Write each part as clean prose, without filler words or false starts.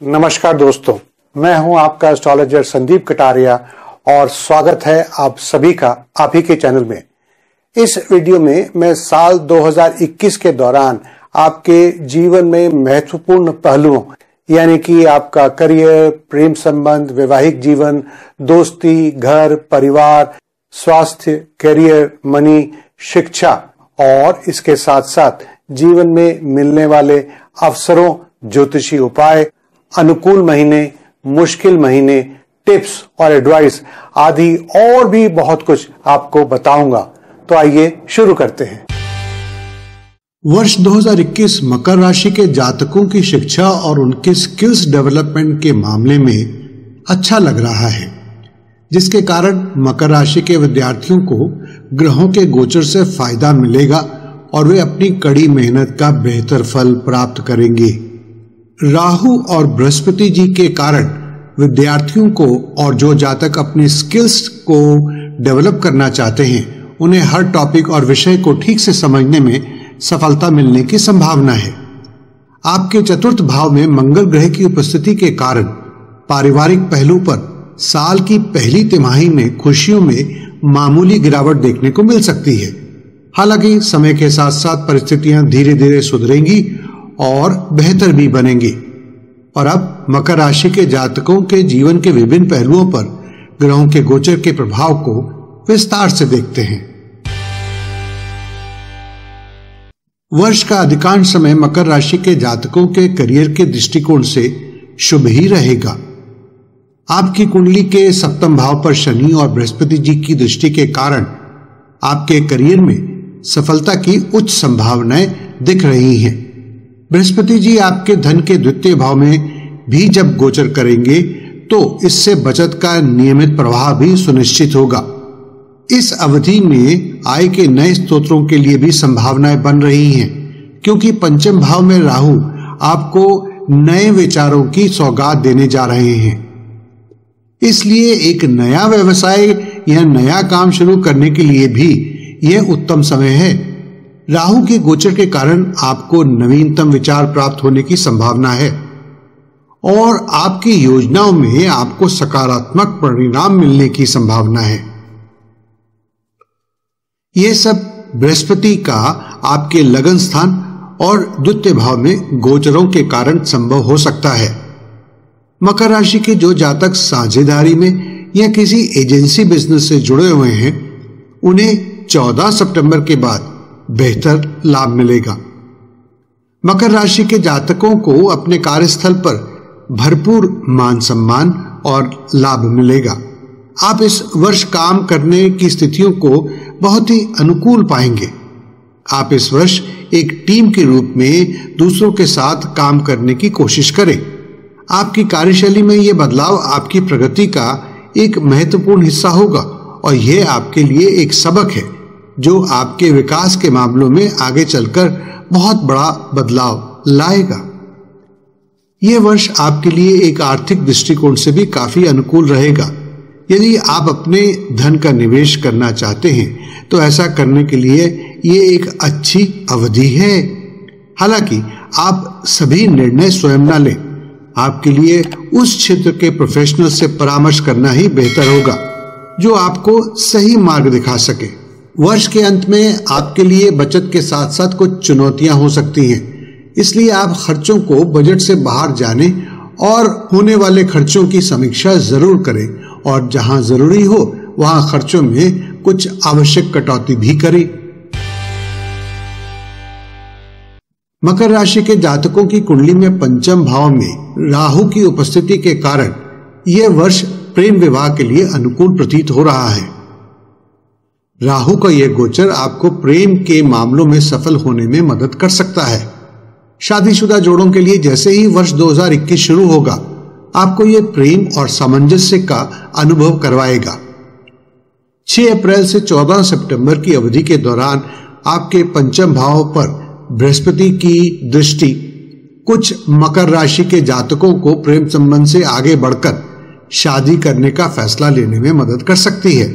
नमस्कार दोस्तों, मैं हूं आपका एस्ट्रोलॉजर संदीप कटारिया और स्वागत है आप सभी का आप ही के चैनल में। इस वीडियो में मैं साल 2021 के दौरान आपके जीवन में महत्वपूर्ण पहलुओं यानी कि आपका करियर, प्रेम संबंध, वैवाहिक जीवन, दोस्ती, घर, परिवार, स्वास्थ्य, करियर, मनी, शिक्षा और इसके साथ साथ जीवन में मिलने वाले अवसरों, ज्योतिषी उपाय, अनुकूल महीने, मुश्किल महीने, टिप्स और एडवाइस आदि और भी बहुत कुछ आपको बताऊंगा। तो आइए शुरू करते हैं। वर्ष 2021 मकर राशि के जातकों की शिक्षा और उनके स्किल्स डेवलपमेंट के मामले में अच्छा लग रहा है, जिसके कारण मकर राशि के विद्यार्थियों को ग्रहों के गोचर से फायदा मिलेगा और वे अपनी कड़ी मेहनत का बेहतर फल प्राप्त करेंगे। राहु और बृहस्पति जी के कारण विद्यार्थियों को और जो जातक अपनी स्किल्स को डेवलप करना चाहते हैं, उन्हें हर टॉपिक और विषय को ठीक से समझने में सफलता मिलने की संभावना है। आपके चतुर्थ भाव में मंगल ग्रह की उपस्थिति के कारण पारिवारिक पहलू पर साल की पहली तिमाही में खुशियों में मामूली गिरावट देखने को मिल सकती है। हालांकि समय के साथ साथ परिस्थितियां धीरे धीरे सुधरेंगी और बेहतर भी बनेंगी। और अब मकर राशि के जातकों के जीवन के विभिन्न पहलुओं पर ग्रहों के गोचर के प्रभाव को विस्तार से देखते हैं। वर्ष का अधिकांश समय मकर राशि के जातकों के करियर के दृष्टिकोण से शुभ ही रहेगा। आपकी कुंडली के सप्तम भाव पर शनि और बृहस्पति जी की दृष्टि के कारण आपके करियर में सफलता की उच्च संभावनाएं दिख रही हैं। बृहस्पति जी आपके धन के द्वितीय भाव में भी जब गोचर करेंगे तो इससे बचत का नियमित प्रवाह भी सुनिश्चित होगा। इस अवधि में आय के नए स्रोतों के लिए भी संभावनाएं बन रही हैं, क्योंकि पंचम भाव में राहु आपको नए विचारों की सौगात देने जा रहे हैं। इसलिए एक नया व्यवसाय या नया काम शुरू करने के लिए भी यह उत्तम समय है। राहु के गोचर के कारण आपको नवीनतम विचार प्राप्त होने की संभावना है और आपकी योजनाओं में आपको सकारात्मक परिणाम मिलने की संभावना है। यह सब बृहस्पति का आपके लगन स्थान और द्वितीय भाव में गोचरों के कारण संभव हो सकता है। मकर राशि के जो जातक साझेदारी में या किसी एजेंसी बिजनेस से जुड़े हुए हैं, उन्हें 14 सितंबर के बाद बेहतर लाभ मिलेगा। मकर राशि के जातकों को अपने कार्यस्थल पर भरपूर मान सम्मान और लाभ मिलेगा। आप इस वर्ष काम करने की स्थितियों को बहुत ही अनुकूल पाएंगे। आप इस वर्ष एक टीम के रूप में दूसरों के साथ काम करने की कोशिश करें। आपकी कार्यशैली में यह बदलाव आपकी प्रगति का एक महत्वपूर्ण हिस्सा होगा और यह आपके लिए एक सबक है जो आपके विकास के मामलों में आगे चलकर बहुत बड़ा बदलाव लाएगा। यह वर्ष आपके लिए एक आर्थिक दृष्टिकोण से भी काफी अनुकूल रहेगा। यदि आप अपने धन का निवेश करना चाहते हैं तो ऐसा करने के लिए यह एक अच्छी अवधि है। हालांकि आप सभी निर्णय स्वयं न लें। आपके लिए उस क्षेत्र के प्रोफेशनल से परामर्श करना ही बेहतर होगा जो आपको सही मार्ग दिखा सके। वर्ष के अंत में आपके लिए बचत के साथ साथ कुछ चुनौतियां हो सकती हैं, इसलिए आप खर्चों को बजट से बाहर जाने और होने वाले खर्चों की समीक्षा जरूर करें और जहां जरूरी हो वहां खर्चों में कुछ आवश्यक कटौती भी करें। मकर राशि के जातकों की कुंडली में पंचम भाव में राहु की उपस्थिति के कारण यह वर्ष प्रेम विवाह के लिए अनुकूल प्रतीत हो रहा है। राहु का यह गोचर आपको प्रेम के मामलों में सफल होने में मदद कर सकता है। शादीशुदा जोड़ों के लिए जैसे ही वर्ष 2021 शुरू होगा, आपको यह प्रेम और सामंजस्य का अनुभव करवाएगा। 6 अप्रैल से 14 सितंबर की अवधि के दौरान आपके पंचम भाव पर बृहस्पति की दृष्टि कुछ मकर राशि के जातकों को प्रेम संबंध से आगे बढ़कर शादी करने का फैसला लेने में मदद कर सकती है।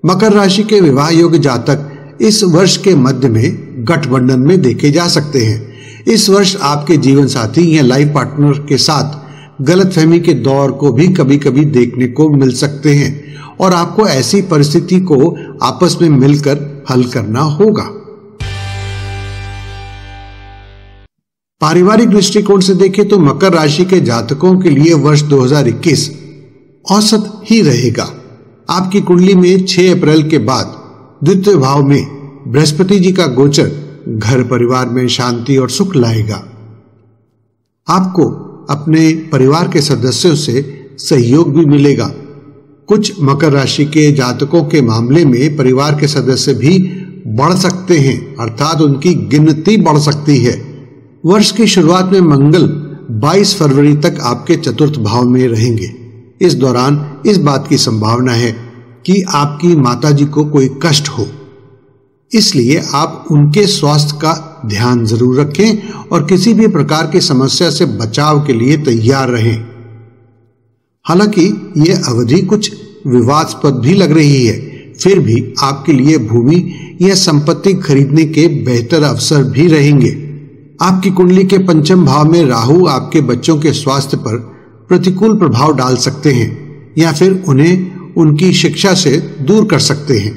मकर राशि के विवाह योग्य जातक इस वर्ष के मध्य में गठबंधन में देखे जा सकते हैं। इस वर्ष आपके जीवन साथी या लाइफ पार्टनर के साथ गलतफहमी के दौर को भी कभी कभी देखने को मिल सकते हैं और आपको ऐसी परिस्थिति को आपस में मिलकर हल करना होगा। पारिवारिक दृष्टिकोण से देखें तो मकर राशि के जातकों के लिए वर्ष 2021 औसत ही रहेगा। आपकी कुंडली में 6 अप्रैल के बाद द्वितीय भाव में बृहस्पति जी का गोचर घर परिवार में शांति और सुख लाएगा। आपको अपने परिवार के सदस्यों से सहयोग भी मिलेगा। कुछ मकर राशि के जातकों के मामले में परिवार के सदस्य भी बढ़ सकते हैं, अर्थात उनकी गिनती बढ़ सकती है। वर्ष की शुरुआत में मंगल 22 फरवरी तक आपके चतुर्थ भाव में रहेंगे। इस दौरान इस बात की संभावना है कि आपकी माताजी को कोई कष्ट हो, इसलिए आप उनके स्वास्थ्य का ध्यान जरूर रखें और किसी भी प्रकार की समस्या से बचाव के लिए तैयार रहें। हालांकि यह अवधि कुछ विवादास्पद भी लग रही है, फिर भी आपके लिए भूमि या संपत्ति खरीदने के बेहतर अवसर भी रहेंगे। आपकी कुंडली के पंचम भाव में राहु आपके बच्चों के स्वास्थ्य पर प्रतिकूल प्रभाव डाल सकते हैं या फिर उन्हें उनकी शिक्षा से दूर कर सकते हैं।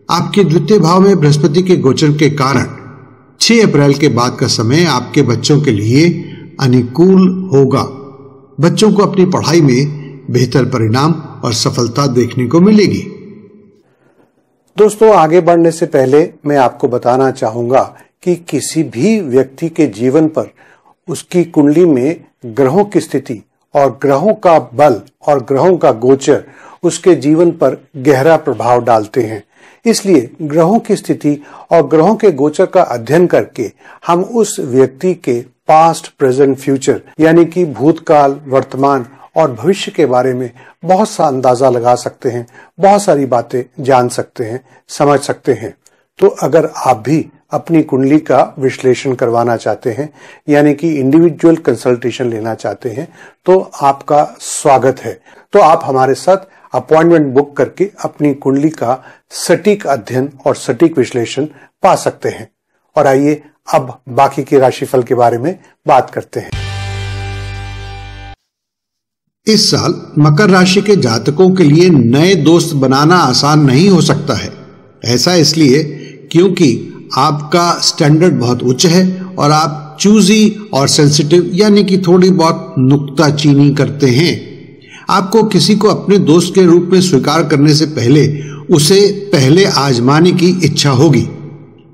आपके द्वितीय भाव में बृहस्पति के गोचर के कारण 6 अप्रैल के बाद का समय आपके बच्चों के लिए अनुकूल होगा। बच्चों को अपनी पढ़ाई में बेहतर परिणाम और सफलता देखने को मिलेगी। दोस्तों, आगे बढ़ने से पहले मैं आपको बताना चाहूंगा कि किसी भी व्यक्ति के जीवन पर उसकी कुंडली में ग्रहों की स्थिति और ग्रहों का बल और ग्रहों का गोचर उसके जीवन पर गहरा प्रभाव डालते हैं। इसलिए ग्रहों की स्थिति और ग्रहों के गोचर का अध्ययन करके हम उस व्यक्ति के पास्ट, प्रेजेंट, फ्यूचर यानी कि भूतकाल, वर्तमान और भविष्य के बारे में बहुत सा अंदाजा लगा सकते हैं, बहुत सारी बातें जान सकते हैं, समझ सकते हैं। तो अगर आप भी अपनी कुंडली का विश्लेषण करवाना चाहते हैं यानी कि इंडिविजुअल कंसल्टेशन लेना चाहते हैं तो आपका स्वागत है। तो आप हमारे साथ अपॉइंटमेंट बुक करके अपनी कुंडली का सटीक अध्ययन और सटीक विश्लेषण पा सकते हैं। और आइए अब बाकी के राशिफल के बारे में बात करते हैं। इस साल मकर राशि के जातकों के लिए नए दोस्त बनाना आसान नहीं हो सकता है। ऐसा इसलिए क्योंकि आपका स्टैंडर्ड बहुत उच्च है और आप चूजी और सेंसिटिव यानी कि थोड़ी बहुत नुक्ताचीनी करते हैं। आपको किसी को अपने दोस्त के रूप में स्वीकार करने से पहले उसे पहले आजमाने की इच्छा होगी।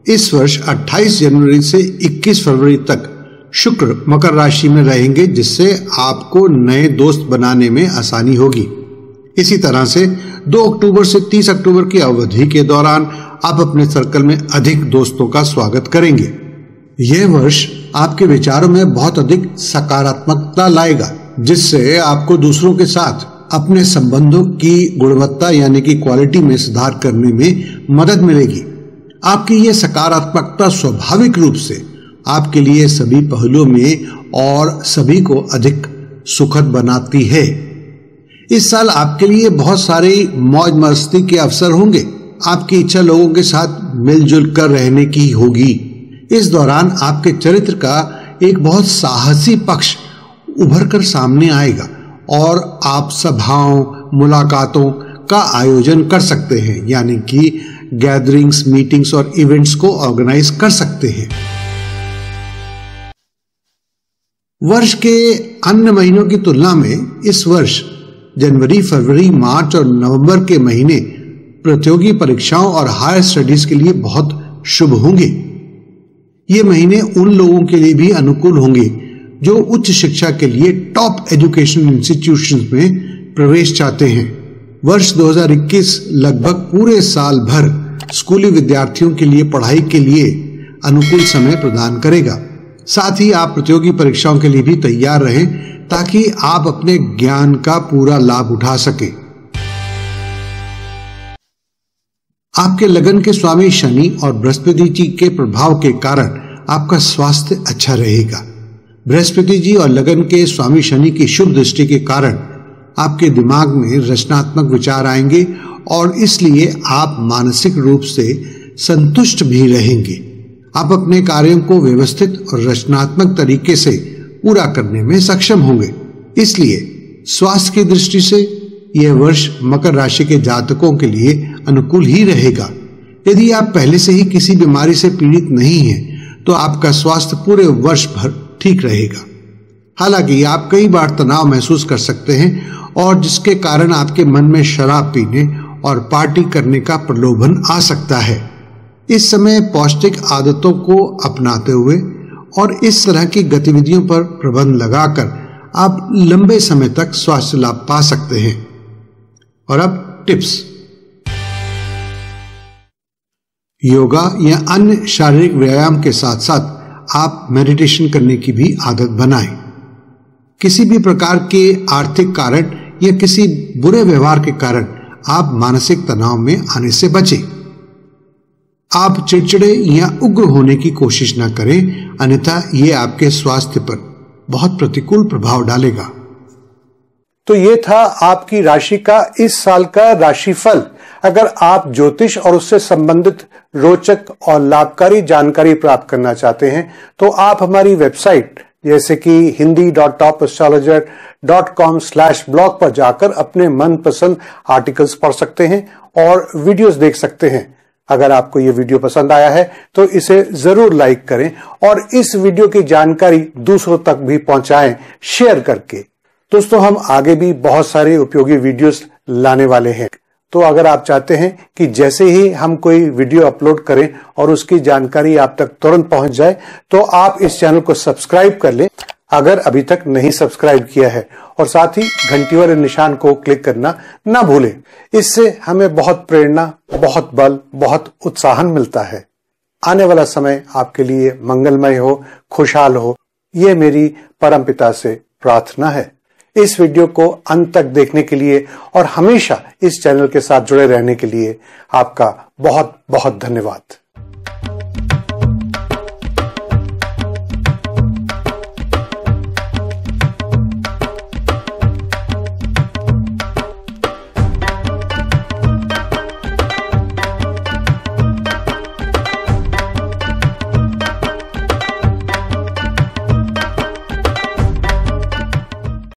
इस वर्ष 28 जनवरी से 21 फरवरी तक शुक्र मकर राशि में रहेंगे, जिससे आपको नए दोस्त बनाने में आसानी होगी। इसी तरह से 2 अक्टूबर से 30 अक्टूबर की अवधि के दौरान आप अपने सर्कल में अधिक दोस्तों का स्वागत करेंगे। यह वर्ष आपके विचारों में बहुत अधिक सकारात्मकता लाएगा, जिससे आपको दूसरों के साथ अपने संबंधों की गुणवत्ता यानी कि क्वालिटी में सुधार करने में मदद मिलेगी। आपकी यह सकारात्मकता स्वाभाविक रूप से आपके लिए सभी पहलुओं में और सभी को अधिक सुखद बनाती है। इस साल आपके लिए बहुत सारे मौज मस्ती के अवसर होंगे। आपकी इच्छा लोगों के साथ मिलजुल कर रहने की होगी। इस दौरान आपके चरित्र का एक बहुत साहसी पक्ष उभर कर सामने आएगा और आप सभाओं, मुलाकातों का आयोजन कर सकते हैं, यानी कि गैदरिंग्स, मीटिंग्स और इवेंट्स को ऑर्गेनाइज कर सकते हैं। वर्ष के अन्य महीनों की तुलना में इस वर्ष जनवरी, फरवरी, मार्च और नवंबर के महीने प्रतियोगी परीक्षाओं और हायर स्टडीज के लिए बहुत शुभ होंगे। ये महीने उन लोगों के लिए भी अनुकूल होंगे जो उच्च शिक्षा के लिए टॉप एजुकेशन इंस्टीट्यूशंस में प्रवेश चाहते हैं। वर्ष 2021 लगभग पूरे साल भर स्कूली विद्यार्थियों के लिए पढ़ाई के लिए अनुकूल समय प्रदान करेगा। साथ ही आप प्रतियोगी परीक्षाओं के लिए भी तैयार रहें ताकि आप अपने ज्ञान का पूरा लाभ उठा सकें। आपके लगन के स्वामी शनि और बृहस्पति जी के प्रभाव के कारण आपका स्वास्थ्य अच्छा रहेगा। बृहस्पति जी और लगन के स्वामी शनि की शुभ दृष्टि के कारण आपके दिमाग में रचनात्मक विचार आएंगे और इसलिए आप मानसिक रूप से संतुष्ट भी रहेंगे। आप अपने कार्यों को व्यवस्थित और रचनात्मक तरीके से पूरा करने में सक्षम होंगे। इसलिए स्वास्थ्य की दृष्टि से यह वर्ष मकर राशि के जातकों के लिए अनुकूल ही रहेगा। यदि आप पहले से ही किसी बीमारी से पीड़ित नहीं हैं, तो आपका स्वास्थ्य पूरे वर्ष भर ठीक रहेगा। हालांकि आप कई बार तनाव महसूस कर सकते हैं और जिसके कारण आपके मन में शराब पीने और पार्टी करने का प्रलोभन आ सकता है। इस समय पौष्टिक आदतों को अपनाते हुए और इस तरह की गतिविधियों पर प्रतिबंध लगाकर आप लंबे समय तक स्वास्थ्य लाभ पा सकते हैं। और अब टिप्स। योगा या अन्य शारीरिक व्यायाम के साथ साथ आप मेडिटेशन करने की भी आदत बनाएं। किसी भी प्रकार के आर्थिक कारण या किसी बुरे व्यवहार के कारण आप मानसिक तनाव में आने से बचें। आप चिड़चिड़े या उग्र होने की कोशिश न करें, अन्यथा ये आपके स्वास्थ्य पर बहुत प्रतिकूल प्रभाव डालेगा। तो ये था आपकी राशि का इस साल का राशिफल। अगर आप ज्योतिष और उससे संबंधित रोचक और लाभकारी जानकारी प्राप्त करना चाहते हैं तो आप हमारी वेबसाइट जैसे कि hindi.topastrologer.com/blog पर जाकर अपने मनपसंद आर्टिकल्स पढ़ सकते हैं और वीडियोस देख सकते हैं। अगर आपको ये वीडियो पसंद आया है तो इसे जरूर लाइक करें और इस वीडियो की जानकारी दूसरों तक भी पहुंचाएं शेयर करके। दोस्तों, हम आगे भी बहुत सारे उपयोगी वीडियोस लाने वाले हैं, तो अगर आप चाहते हैं कि जैसे ही हम कोई वीडियो अपलोड करें और उसकी जानकारी आप तक तुरंत पहुंच जाए, तो आप इस चैनल को सब्सक्राइब कर लें अगर अभी तक नहीं सब्सक्राइब किया है, और साथ ही घंटी वाले निशान को क्लिक करना ना भूलें। इससे हमें बहुत प्रेरणा, बहुत बल, बहुत उत्साहन मिलता है। आने वाला समय आपके लिए मंगलमय हो, खुशहाल हो, ये मेरी परमपिता से प्रार्थना है। इस वीडियो को अंत तक देखने के लिए और हमेशा इस चैनल के साथ जुड़े रहने के लिए आपका बहुत बहुत धन्यवाद।